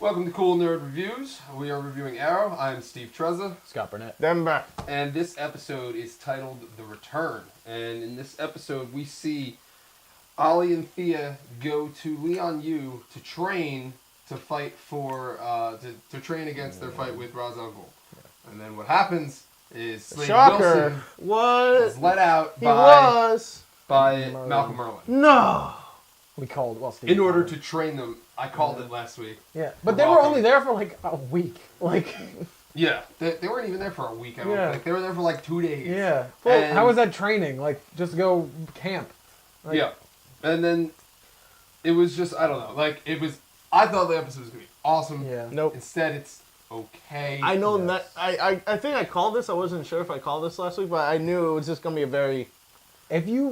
Welcome to Cool Nerd Reviews. We are reviewing Arrow. I'm Steve Trezza. Scott Burnett. Denver. And this episode is titled The Return. And in this episode, we see Ollie and Thea go to Lian Yu to train to fight for, to train against their fight with Ra's al Ghul. And then what happens is Slade Shocker. Wilson is let out by Malcolm Merlin. No. We called, well, Steve. In order to train them. I called it last week. Yeah, but they were only there for like a week. Yeah, they weren't even there for a week, I don't think. They were there for like 2 days. Yeah. Well, how was that training? Like, just go camp. Yeah. And then it was just, I don't know. Like, I thought the episode was going to be awesome. Yeah. Nope. Instead, it's okay. I know that. I think I called this. I wasn't sure if I called this last week, but I knew it was just going to be a very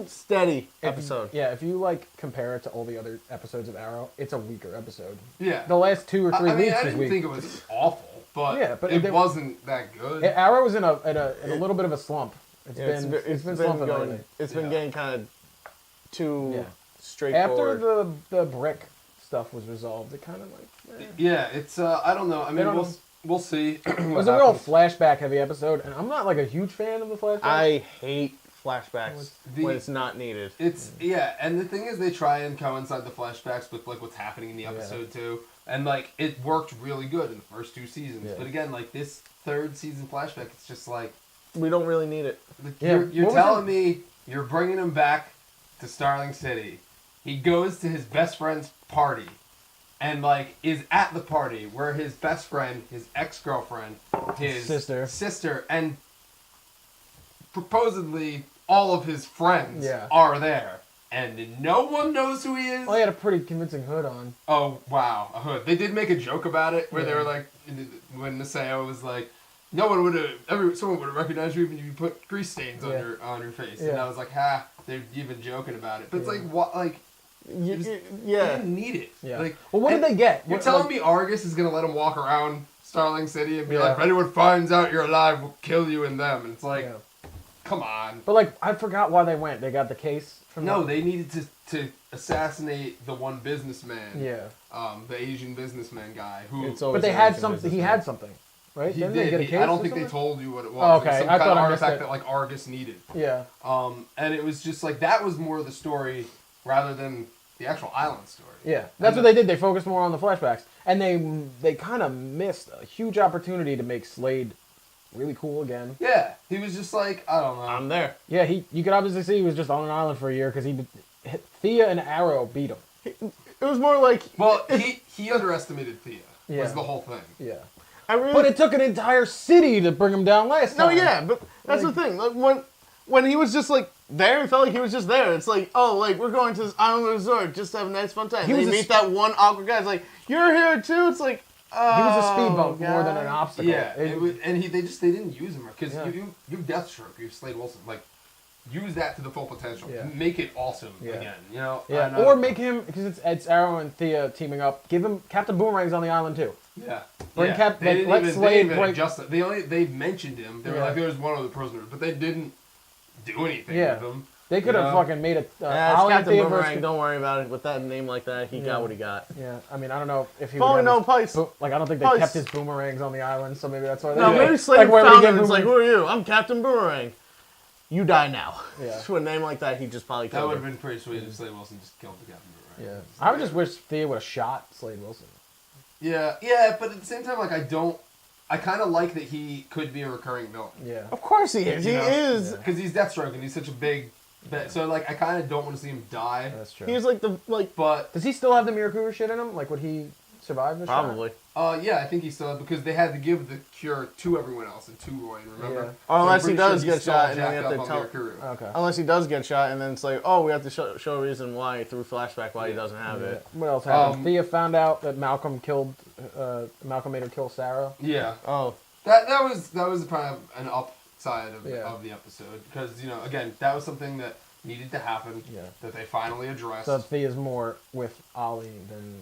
steady episode. If you like compare it to all the other episodes of Arrow, it's a weaker episode. Yeah. The last 2 or 3 weeks I was didn't weak. think it was awful, but, it wasn't that good. Arrow was in a little bit of a slump. It's been slumping lately. It's been getting kind of too straightforward. After the brick stuff was resolved, it kind of like... Yeah, it's, I don't know. I mean, we'll see. It was a real flashback-heavy episode, and I'm not like a huge fan of the flashbacks. I hate flashbacks when it's not needed. And the thing is, they try and coincide the flashbacks with like what's happening in the episode too, and like it worked really good in the first 2 seasons. Yeah. But again, like this 3rd season flashback, it's just like we don't really need it. You're telling me you're bringing him back to Starling City. He goes to his best friend's party, and like is at the party where his best friend, his ex-girlfriend, his sister, and supposedly all of his friends are there, and no one knows who he is. Well, he had a pretty convincing hood on. Oh, wow, a hood. They did make a joke about it, where they were like, when Niseo was like, someone would have recognized you even if you put grease stains on your face. And I was like, they're even joking about it. But it's like, what, like, they didn't need it. Yeah. Like, well, what did they get? You're telling me Argus is going to let him walk around Starling City and be like, if anyone finds out you're alive, we'll kill you and them. And it's like... Come on. But, like, I forgot why they went. They got the case from they needed to assassinate the one businessman. Yeah. The Asian businessman guy. But they had something. He had something, right? He did. They get a case I don't think they told you what it was. Oh, okay. It was some I kind thought of I missed artifact it. that, like, Argus needed. Yeah. And it was just, like, that was more of the story rather than the actual island story. Yeah. That's what they did. They focused more on the flashbacks. And they kind of missed a huge opportunity to make Slade really cool again. Yeah, he was just like, I don't know. I'm there. Yeah, you could obviously see he was just on an island for a year because Thea and Arrow beat him. It was more like... Well, he underestimated Thea. Was the whole thing. Yeah. But it took an entire city to bring him down last time. No, yeah, but that's the thing. Like, when he was just like there, it felt like he was just there. It's like, oh, like we're going to this island resort just to have a nice fun time. You meet that one awkward guy. It's like, you're here too. It's like, he was a speed bump more than an obstacle. Yeah, they didn't use him because you Deathstroke, you Slade Wilson, like use that to the full potential, make it awesome again, you know. Yeah, or make him because it's Arrow and Thea teaming up. Give him Captain Boomerang's on the island too. Yeah, bring they didn't even adjust it. They mentioned him. They were like, there's one other prisoner, but they didn't do anything with him. They could have fucking made it. Ollie and Thea Boomerang. Don't worry about it. With that name like that, he got what he got. Yeah, I mean, I don't know if he. Probably no place. Like, I don't think they kept his boomerangs on the island, so maybe that's why. No, maybe Slade found him. It's like, who are you? I'm Captain Boomerang. You die now. Yeah. With a name like that, he just probably killed him. That would have been pretty sweet if Slade Wilson just killed the Captain Boomerang. Yeah, I would just wish Thea would have shot Slade Wilson. Yeah, but at the same time, like I kind of like that he could be a recurring villain. Yeah, of course he is. He is because he's Deathstroke and he's such a big. So like I kind of don't want to see him die. That's true. He's like but does he still have the Mirakuru shit in him? Like, would he survive the shot? Probably. Yeah, I think he still because they had to give the cure to everyone else and to Roy. Remember? Yeah. Or unless he does get shot, and then we have to tell. Okay. Unless he does get shot, and then it's like, oh, we have to show a reason why through flashback why he doesn't have it. What else happened? Thea found out that Malcolm made her kill Sarah. Yeah. Oh. That was probably an upside of the episode because again that was something that needed to happen. Yeah. That they finally addressed. So Thea's more with Ollie than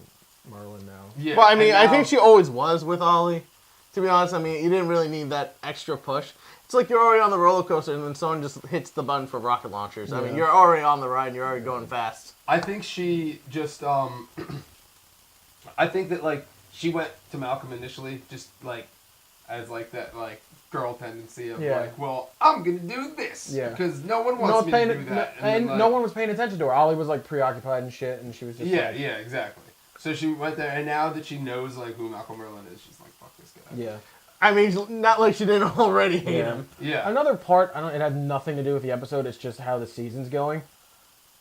Merlin now. Yeah. Well, I mean, I think she always was with Ollie. To be honest, I mean, you didn't really need that extra push. It's like you're already on the roller coaster and then someone just hits the button for rocket launchers. I mean, you're already on the ride and you're already going fast. I think she just, I think that, like, she went to Malcolm initially, just like as like that like girl tendency of Yeah. like, well, I'm gonna do this Yeah. because no one wants me to do that, and then, like, no one was paying attention to her. Ollie was like preoccupied and shit, and she was just yeah, like, yeah, exactly. So she went there, and now that she knows like who Malcolm Merlin is, she's like, fuck this guy. yeah. I mean, not like she didn't already hate him. Yeah. Another part, it had nothing to do with the episode. It's just how the season's going.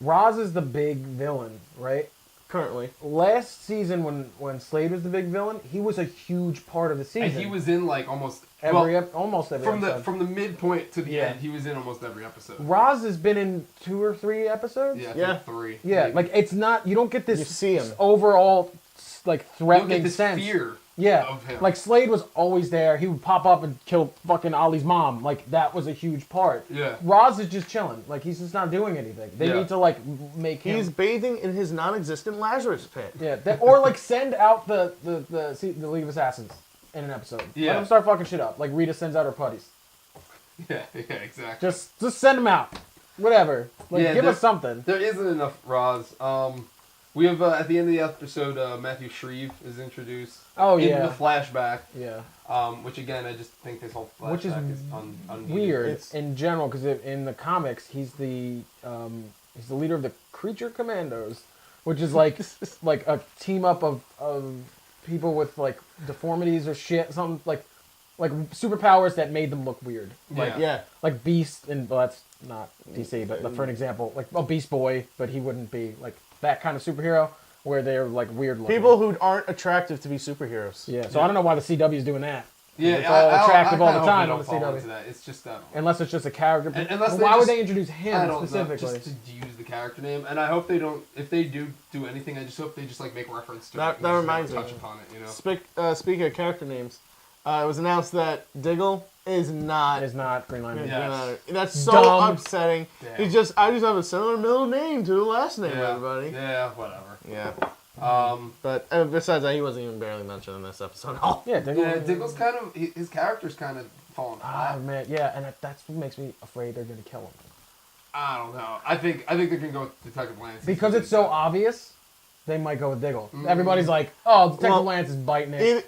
Roz is the big villain, right? Currently. Last season, when Slade was the big villain, he was a huge part of the season. And he was in like almost almost every episode. from the midpoint to the Yeah. end, he was in almost every episode. Roz has been in 2 or 3 episodes. Yeah, I Yeah. think 3. Yeah, maybe. like it's not. You don't get this You see him. overall like you don't threatening get this sense. fear. Yeah, of him. like Slade was always there. He would pop up and kill fucking Ollie's mom. Like that was a huge part. Yeah. Roz is just chilling. Like he's just not doing anything. They Yeah. need to like make him. He's bathing in his non-existent Lazarus pit. Yeah, or like send out the League of Assassins in an episode. Yeah. Let them start fucking shit up. Like Rita sends out her putties. Yeah, exactly. Just send them out. Whatever. Like Yeah, give there- us something. There isn't enough Roz. We have at the end of the episode, Matthew Shreve is introduced. Oh, in yeah. the flashback. Yeah. Which again, I just think this whole flashback Which is unneeded. weird It's- in general because in the comics he's the leader of the Creature Commandos, which is like like a team up of people with like deformities or shit, something like superpowers that made them look weird. Like Yeah. like Beast, and well, that's not DC, but for an example, like a Beast Boy, but he wouldn't be like that kind of superhero where they're like weird looking. People who aren't attractive to be superheroes. Yeah, so I don't know why the CW is doing that. Yeah, It's all attractive all the time on the fall CW. into that. It's just Unless it's just a character. And- unless But they why just- would they introduce I him don't know, specifically? just to use the character name, and I hope they don't. If they do anything, I just hope they just like make reference to That- it. and that just, reminds me. touch upon it, you know. Speaking of character names, it was announced that Diggle is not. It's not Green Lantern. Yeah. Green Yes. Lantern. That's so Dumb. upsetting. Damn. I just have a similar middle name to the last name, Yeah, everybody. yeah, whatever. Yeah. Um, But besides that, he wasn't even barely mentioned in this episode at all. Yeah, Diggle. yeah, Diggle's kind of his character's kind of falling Oh flat. man, yeah, and that's what makes me afraid they're gonna kill him I don't know. I think they're gonna go with Detective Lance because it's so obvious. They might go with Diggle. Mm. Everybody's like, "Oh, Detective Well, Lance is biting it."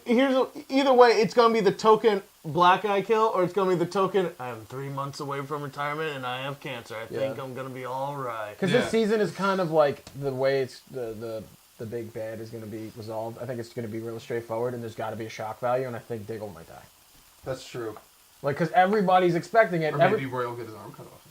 Either way, it's gonna be the token black eye kill, or it's gonna be the token. I'm 3 months away from retirement and I have cancer. I think Yeah. I'm gonna be all right. Because Yeah. this season is kind of like the way it's the big bad is going to be resolved. I think it's going to be really straightforward, and there's got to be a shock value, and I think Diggle might die. That's true. Like, because everybody's expecting it. Or maybe Roy will get his arm cut off.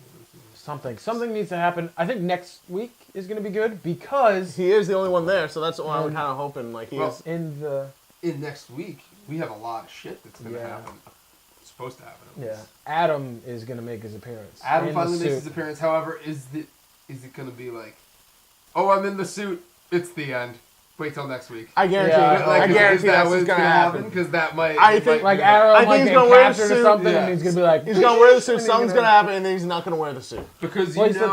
Something needs to happen. I think next week is going to be good because He is the only one there, so that's why I'm kind of hoping. Like he Well, is. in the In next week, we have a lot of shit that's gonna Yeah. happen. It's supposed to happen. At yeah, least. Adam is going to make his appearance. Adam in the finally makes suit. his appearance. However, is it gonna be like, oh, I'm in the suit. It's the end. Wait till next week. I guarantee. Yeah, I guarantee that's what's what's gonna happen. Because that might. I think- Like might- Arrow I think might he's get gonna wear the captured or suit, something, yeah. and he's going to be like, He's gonna wear the suit. and he's Something's gonna happen, and then he's not gonna wear the suit. Because Well, you he said-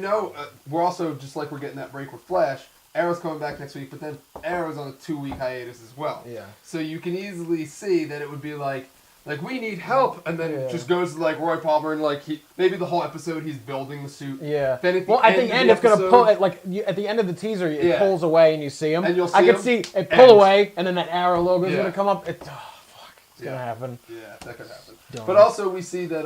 know, we're also just like we're getting that break with Flash. Arrow's coming back next week, but then Arrow's on a 2-week hiatus as well. Yeah. So you can easily see that it would be like we need help, and then Yeah. just goes to like Roy Palmer and like maybe the whole episode he's building the suit. Yeah. Then at the Well, at the end of end, the it's gonna episode- pull it at the end of the teaser. It Yeah. pulls away, and you see him. And you'll I see could him, see it and- pull away, and then that Arrow logo is Yeah. gonna come up. It's fuck, it's gonna Yeah. happen. Yeah, that could happen. Dumb. But also we see that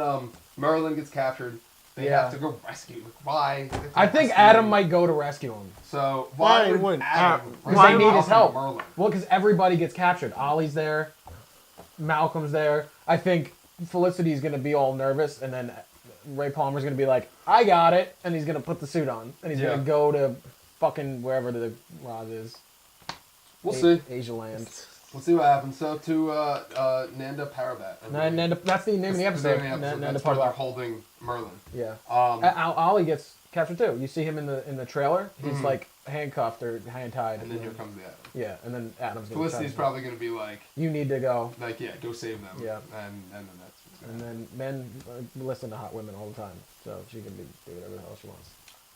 Merlin gets captured. They Yeah. have to go rescue. Why? They have to I think rescue Adam him. might go to rescue him So Why why would wouldn't Adam? because Why they need his Malcolm help. Merlin? Well, because everybody gets captured. Ollie's there, Malcolm's there. I think Felicity's gonna be all nervous, and then Ray Palmer's gonna be like, "I got it," and he's gonna put the suit on, and he's Yeah. gonna go to fucking wherever the Roz is. We'll see. Asia land. We'll see what happens. So to Nanda Parbat. That's the name of the episode. Nanda That's where they're Parbat. holding Merlin. Yeah. Um, Ollie gets captured too. You see him in the trailer. He's Mhm. like handcuffed or hand tied. and then here comes the Adam. Yeah, and then Adam's gonna Felicity's try to- probably going to be like, You need to go. yeah, go save them. Yeah. And then that's what's going And to happen. then men listen to hot women all the time, so she can do whatever the hell she wants.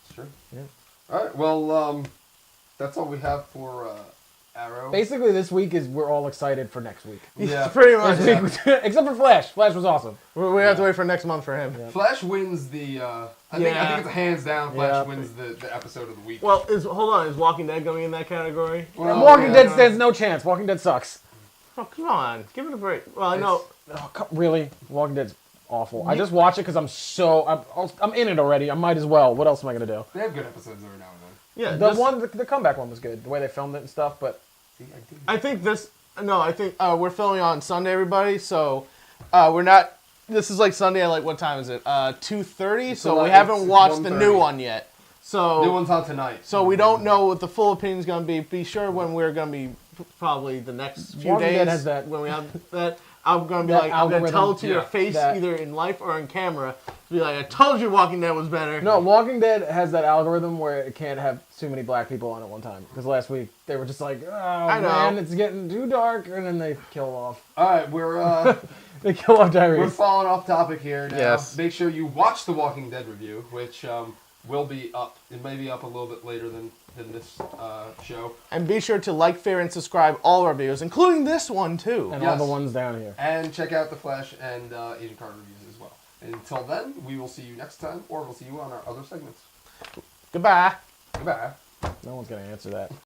It's true. Yeah. All right. Well, that's all we have for Arrow. Basically, this week we're all excited for next week. Yeah. Pretty much. Except for Flash. Flash was awesome. We have to wait for next month for him. Yeah. Flash wins the. I think it's hands down. Flash wins the episode of the week. Well, hold on. Is Walking Dead going in that category? Well, Walking Dead stands no chance. Walking Dead sucks. Oh, come on. Give it a break. Well, I know. Really? Walking Dead's awful. I just watch it because I'm in it already. I might as well. What else am I gonna do? They have good episodes every now and then. Yeah. The comeback one was good. The way they filmed it and stuff, but I think we're filming on Sunday, everybody. So we're not. This is like Sunday at like what time is it? 2:30. So we haven't watched the new one yet. So New one's on tonight. So we don't know what the full opinion is going to be. Be sure when we're going to be probably the next few Walking days Dead has that. when we have that. I'm going to be That like, I'm going to tell it to your algorithm, face that- either in life or on camera. Be like, I told you Walking Dead was better. no, Walking Dead has that algorithm where it can't have too many black people on at one time. Because last week they were just like, oh know. man, it's getting too dark, and then they kill off. All right, we're They kill off we're Tyrese. falling off topic here now. Yes. Make sure you watch the Walking Dead review, which will be up. It may be up a little bit later than this show. And be sure to like, favorite, and subscribe all our videos, including this one too. And Yes. all the ones down here. And check out the Flash and Agent Carter reviews as well. And until then, we will see you next time, or we'll see you on our other segments. Goodbye. Goodbye. No one's gonna answer that.